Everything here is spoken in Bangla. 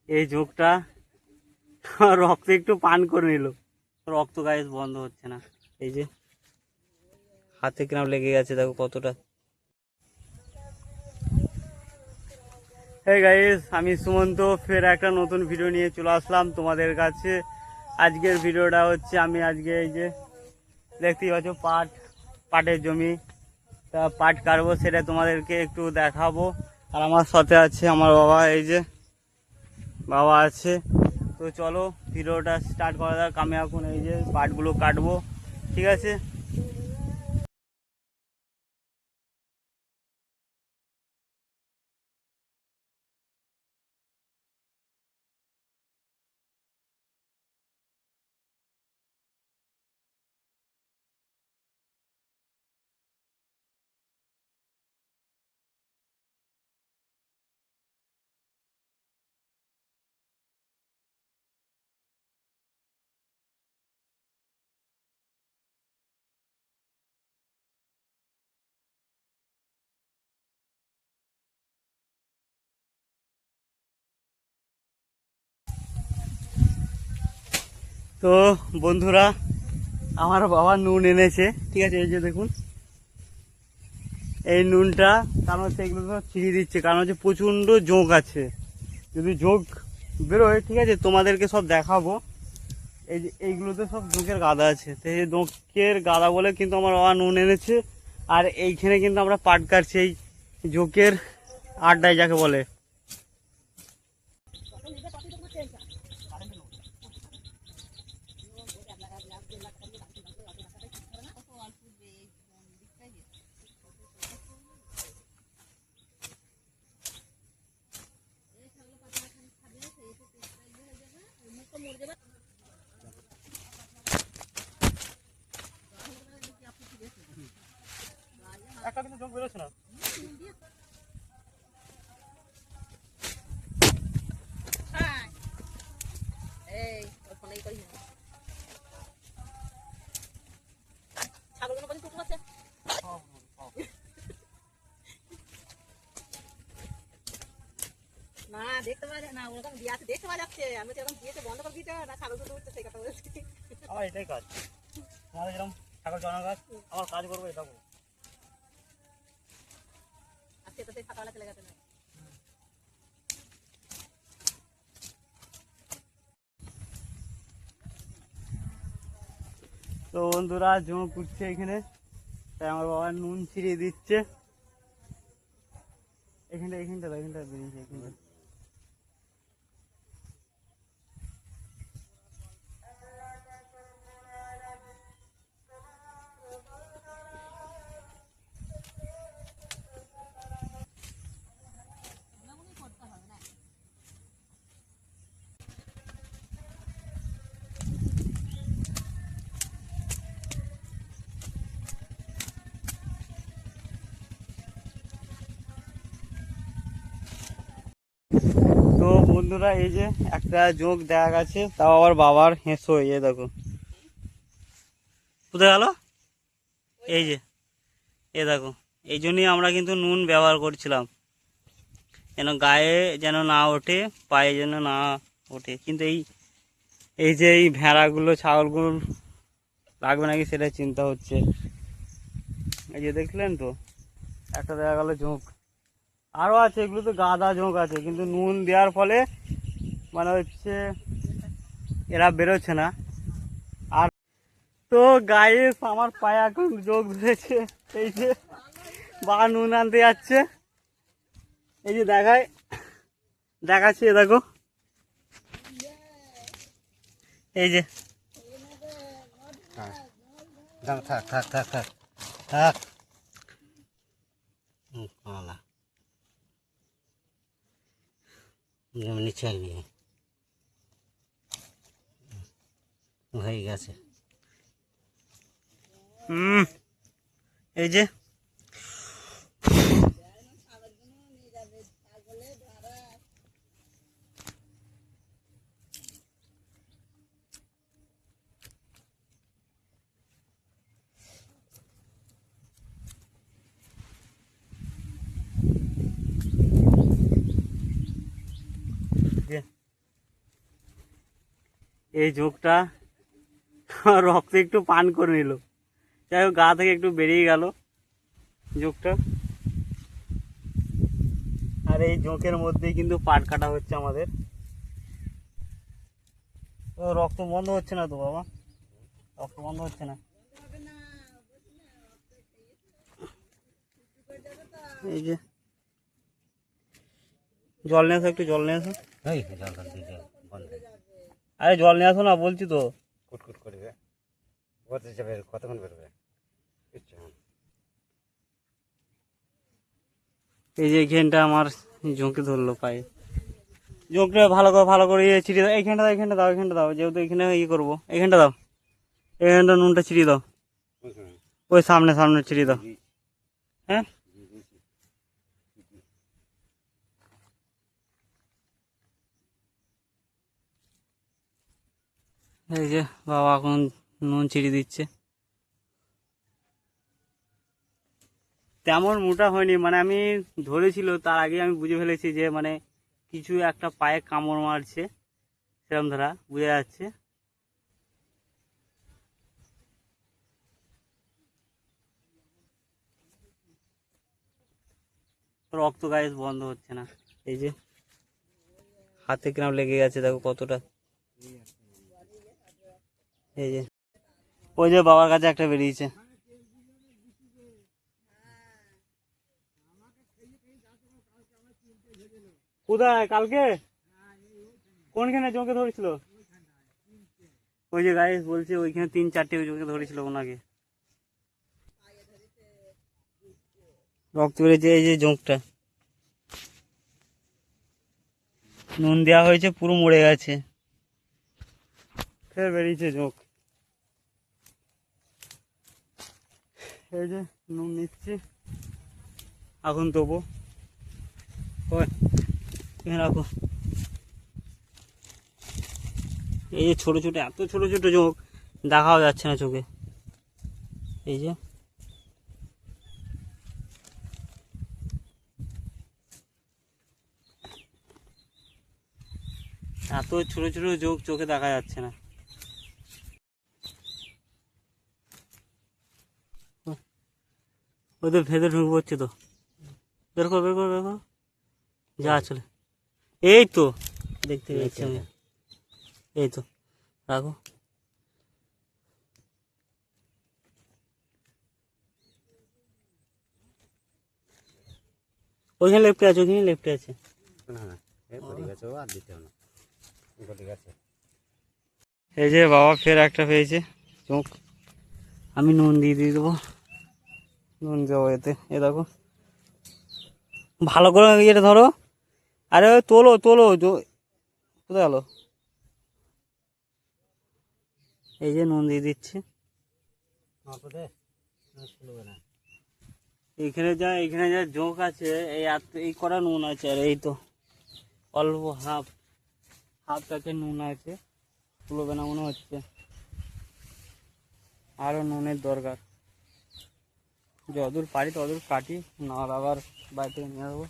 এই ঝোঁকটা রক্ত একটু পান করে নিল, রক্ত গাইস বন্ধ হচ্ছে না। এই যে হাতে কিরম লেগে গেছে, দেখো কতটা। এই গাইস, আমি সুমন্ত ফের একটা নতুন ভিডিও নিয়ে চলে আসলাম তোমাদের কাছে। আজকের ভিডিওটা হচ্ছে আমি আজকে এই যে দেখতেই পাচ্ছ পাটের জমি, তা পাট কাটবো, সেটা তোমাদেরকে একটু দেখাবো। আর আমার সাথে আছে আমার বাবা, এই যে বাবা আছে। তো চলো ভিডিওটা স্টার্ট করা যাক। আমি এখন এই যে পাটগুলো কাটবো, ঠিক আছে। তো বন্ধুরা, আমার বাবা নুন এনেছে, ঠিক আছে। এই যে দেখুন এই নুনটা, কারণ হচ্ছে এগুলো তো ছিঁড়ে দিচ্ছে, কারণ হচ্ছে প্রচণ্ড জোঁক আছে। যদি জোঁক বেরোয়, ঠিক আছে, তোমাদেরকে সব দেখাবো। এই যে এইগুলোতে সব জোঁকের গাদা আছে, তো এই জোঁকের গাদা বলে কিন্তু আমার বাবা নুন এনেছে। আর এইখানে কিন্তু আমরা পাট কাটছি এই জোঁকের আড্ডায়, যাকে বলে। একটা কিন্তু জোঁক বেরোচ্ছে না। না দেখতে পাওয়া যায় না, ওরকম দিয়াতে দেখতে পাওয়া যাচ্ছে। আমি তো এরকম দিয়েছে বন্ধ করে দিতে না, ছাগল দুটো উঠছে, সেই কথা বলছি। আমার এটাই কাজ, আমাদের যেরকম ছাগল চড়ানো কাজ, আমার কাজ করবো এটা করবো। আজকে তো সেই সকালে চলে গেছে না। তো বন্ধুরা, জমা কুটছে এখানে, তাই আমার বাবা নুন ছিঁড়িয়ে দিচ্ছে। এখানটা বেরিয়েছে এখানটা। তো বন্ধুরা, এই যে একটা জোঁক দেখা গেছে, তাও আবার বাবার হেঁসো, এই দেখো কোথায় গেল। এই যে এ দেখো, এই জন্যই আমরা কিন্তু নুন ব্যবহার করছিলাম, যেন গায়ে যেন না ওঠে, পায়ে যেন না ওঠে। কিন্তু এই এই যে এই ভেড়াগুলো ছাগলগুলো লাগবে নাকি সেটা চিন্তা হচ্ছে। এই যে দেখলেন তো, একটা দেখা গেল ঝোঁক, আরও আছে, এগুলো তো গাদা ঝোঁক আছে, কিন্তু নুন দেওয়ার ফলে মানে হচ্ছে এরা বেরোচ্ছে না। আর তো গায়ে আমার পায়ে এখন যোগ ধরেছে, এই যে বা নুন আনতে যাচ্ছে, এই যে দেখাচ্ছি, দেখো এই যে। থাক থাক থাক থাক থাক থাক, নিচে নিয়ে হয়ে গেছে। এই যে এই ঝোঁকটা রক্ত একটু পান করে নিল, যাই হোক গা থেকে একটু বেরিয়ে গেল ঝোঁকটা। আর এই ঝোঁকের মধ্যেই কিন্তু পাট কাটা হচ্ছে আমাদের। ও রক্ত বন্ধ হচ্ছে না তো বাবা, রক্ত বন্ধ হচ্ছে না। এই যে জল নিয়ে আসো, একটু জল নিয়ে আসো। আরে জল নিয়ে আসো না বলছি তো। কুটকুট করবে, ওতে যাবে, কতক্ষণ বেরোবে? এই যে এখানটা আমার ঝোঁকে ধরলো পায়ে, ঝোঁকটা ভালো করে ছিটিয়ে দাও। এইখানটা দাও, এইখানটা দাও, এইখানটা দাও, যেহেতু এখানে ইয়ে করবো। এইখানটা দাও, এইখানটা নুনটা ছিটিয়ে দাও, ওই সামনে সামনে ছিটিয়ে দাও। হ্যাঁ এই যে বাবা এখন নুন ছিটিয়ে দিচ্ছে। তেমন মোটা হয়নি, মানে আমি ধরেছিল তার আগে আমি বুঝে ফেলেছি যে মানে কিছু একটা পায়ে কামড় মারছে, সেরকম ধরা বুঝে যাচ্ছে। রক্ত গায়ে বন্ধ হচ্ছে না। এই যে হাতে কিরম লেগে গেছে দেখো কতটা। এই যে ওই যে বাবার কাছে একটা বেরিয়েছে। কোথায় কালকে কোনখানে জোঁকে ধরেছিল? ওই যে গায়ে বলছে ওইখানে 3-4টে জোঁকে ধরেছিল ওনাকে, রক্ত বেরিয়েছে। এই যে জোঁকটা নুন দেওয়া হয়েছে, পুরো মরে গেছে, ফের বেরিয়েছে জোঁক। এই যে নুন নিচ্ছি এখন দেবো, রাখো। এই যে ছোট ছোট, এত ছোট ছোট জোঁক দেখাও যাচ্ছে না চোখে। এই যে এত ছোট ছোট জোঁক চোখে দেখা যাচ্ছে না। ওই তো ভেতরে ঢুকে পড়ছে তো, বের কর বের কর বের কর, যা চলে। এই তো দেখতে পেয়েছি আমি, এই তো রাখো। ওইখানে লেফটে আছে, ওইখানে লেফটে আছে। এই যে বাবা ফের একটা পেয়েছে চোখ, আমি নুন দিয়ে দেবো, নুন দেবো এতে। এ দেখো ভালো করে ইয়েটা ধরো, আরে ওই তোলো তোলো, কোথায় গেলো? এই যে নুন দিয়ে দিচ্ছি। এখানে যা জোঁক আছে, এই করা নুন আছে, আর এই তো অল্প হাফ প্যাকেট নুন আছে, তুলবে না মনে হচ্ছে, আরও নুনের দরকার। যতদূর পারি ততদূর কাটি, না আবার বাড়ি থেকে নিয়ে যাবো।